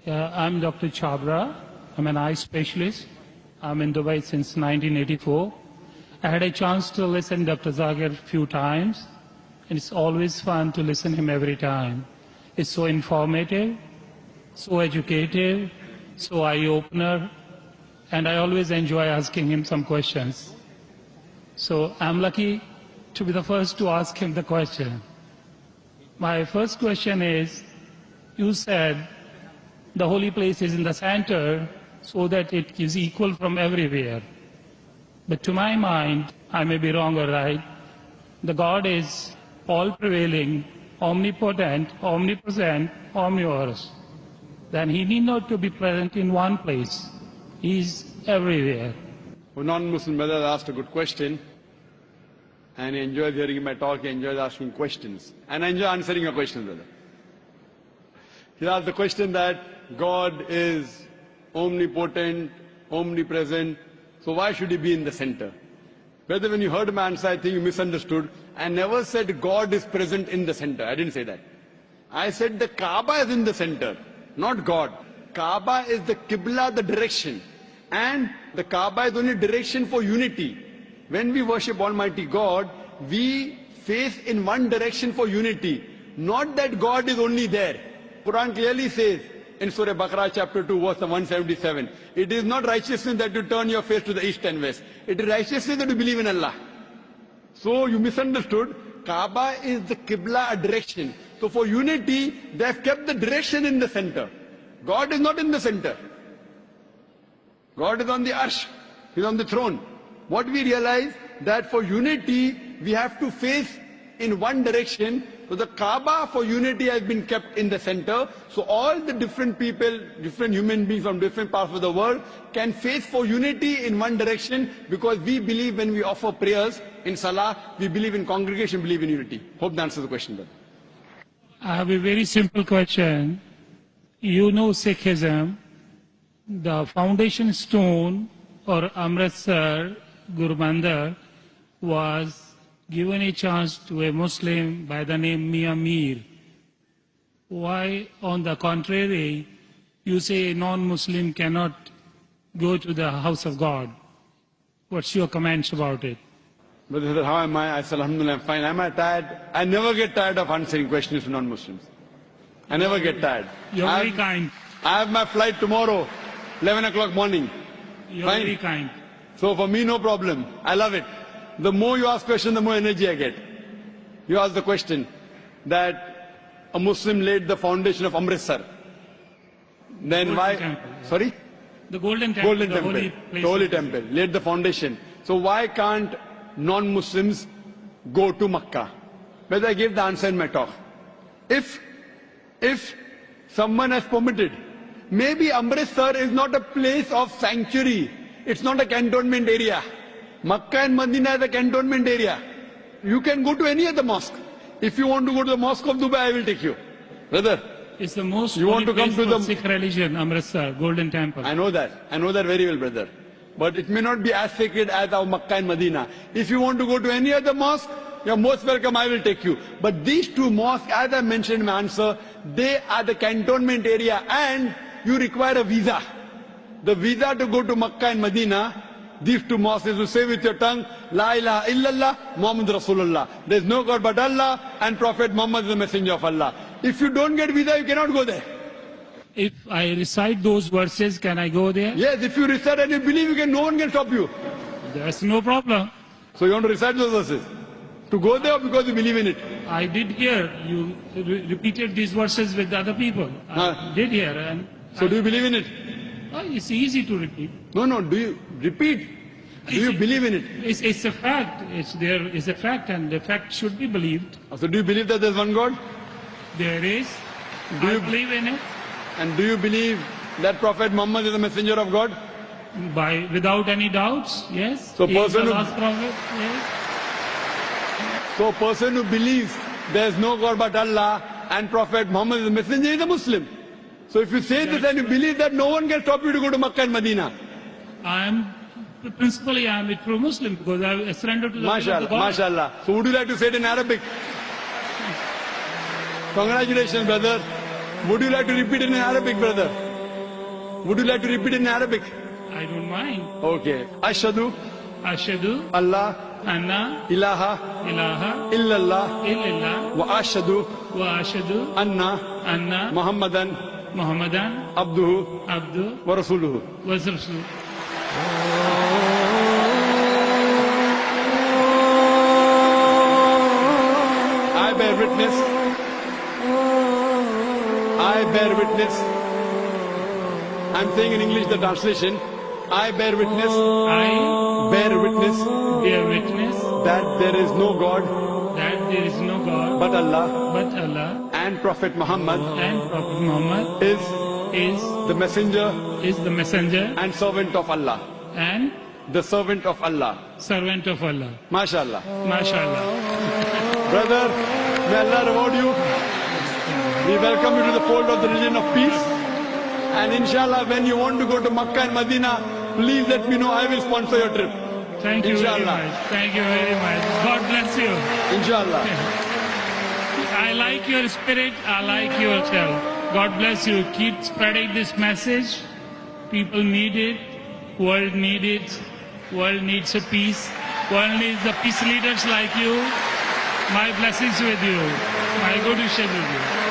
I'm Dr. Chabra. I'm an eye specialist. I'm in Dubai since 1984. I had a chance to listen to Dr. Zagir a few times, and it's always fun to listen to him every time. It's so informative, so educative, so eye-opener, and I always enjoy asking him some questions. So I'm lucky to be the first to ask him the question. My first question is, you said the holy place is in the center so that it is equal from everywhere. But to my mind, I may be wrong or right, the God is all-prevailing, omnipotent, omnipresent, omnivorous. Then he need not to be present in one place. He is everywhere. A non-Muslim brother asked a good question, and he enjoys hearing my talk, he enjoys asking questions. And I enjoy answering your question, brother. He asked the question that God is omnipotent, omnipresent, so why should he be in the center? Brother, when you heard my answer, I think you misunderstood. I never said God is present in the center. I didn't say that. I said the Kaaba is in the center, not God. Kaaba is the Qibla, the direction. And the Kaaba is only direction for unity. When we worship Almighty God, we face in one direction for unity. Not that God is only there. Quran clearly says in Surah Baqarah chapter 2 verse 177, it is not righteousness that you turn your face to the east and west. It is righteousness that you believe in Allah. So you misunderstood. Kaaba is the Qibla, a direction. So for unity, they have kept the direction in the center. God is not in the center. God is on the arsh. He is on the throne. What we realize that for unity, we have to face in one direction. So the Kaaba for unity has been kept in the center. So all the different people, different human beings from different parts of the world can face for unity in one direction, because we believe when we offer prayers in Salah, we believe in congregation, believe in unity. Hope that answers the question, brother. I have a very simple question. You know Sikhism, the foundation stone or Amritsar Guru Mandir was given a chance to a Muslim by the name Mia Mir. Why, on the contrary, you say a non-Muslim cannot go to the house of God? What's your comments about it? Brother, how am I? I said, Alhamdulillah, I'm fine. Am I tired? I never get tired of answering questions to non-Muslims. I never get tired. You're very kind. I have my flight tomorrow, 11 o'clock morning. You're very kind. So for me, no problem. I love it. The more you ask questions, the more energy I get. You ask the question that a Muslim laid the foundation of Amritsar. Then why? Temple. Sorry? The Golden Temple. Golden Temple. The Holy Temple. Laid the foundation. So why can't non-Muslims go to Makkah? But I gave the answer in my talk. If someone has permitted, maybe Amritsar is not a place of sanctuary. It's not a cantonment area. Makkah and Medina is a cantonment area. You can go to any other mosque. If you want to go to the mosque of Dubai, I will take you. Brother, it's the most you want to come to the Sikh religion, Amritsar, Golden Temple. I know that. I know that very well, brother. But it may not be as sacred as our Makkah and Medina. If you want to go to any other mosque, you're most welcome, I will take you. But these two mosques, as I mentioned in my answer, they are the cantonment area, and you require a visa. The visa to go to Makkah and Medina, these two mosques, is to say with your tongue, La ilaha illallah, Muhammad Rasulullah. There is no God but Allah, and Prophet Muhammad is the messenger of Allah. If you don't get visa, you cannot go there. If I recite those verses, can I go there? Yes, if you recite and you believe, no one can stop you. There's no problem. So you want to recite those verses? To go there, or because you believe in it? I did hear you repeated these verses with other people. I did hear. And so do you believe in it? It's easy to repeat. No, do you repeat? Do you believe in it? It's a fact. It's a fact, and the fact should be believed. So do you believe that there's one God? There is. I believe in it. And do you believe that Prophet Muhammad is the messenger of God? Without any doubts, yes. So He is the last prophet, yes. So a person who believes there is no God but Allah and Prophet Muhammad is the messenger is a Muslim. So if you say this and you believe that, no one can stop you to go to Makkah and Medina. Principally I am a true Muslim because I surrendered to the will of the God. MashaAllah. So would you like to say it in Arabic? Congratulations, brother. Would you like to repeat it in Arabic, brother? Would you like to repeat in Arabic? I don't mind. Okay. Ashhadu Ashhadu Allah anna ilaha ilaha illallah illallah wa ashhadu wa ashhadu anna anna Muhammadan Muhammadan abduhu abdu wa rasuluhu. wa rasuluh. I bear witness. I bear witness. I'm saying in English the translation. I bear witness. I Bear witness bear witness that there is no God that there is no God but Allah but Allah, and Prophet Muhammad and Prophet Muhammad is is the messenger the messenger and servant of Allah. and The servant of Allah. servant of Allah. MashaAllah. MashaAllah. Brother, may Allah reward you. We welcome you to the fold of the religion of peace. And inshallah, when you want to go to Makkah and Medina, please let me know. I will sponsor your trip. Thank you very Inshallah. much. Thank you very much. God bless you. Inshallah. I like your spirit. I like yourself. God bless you. Keep spreading this message. People need it. World needs it. World needs a peace. World needs the peace leaders like you. My blessings with you. My good wishes with you.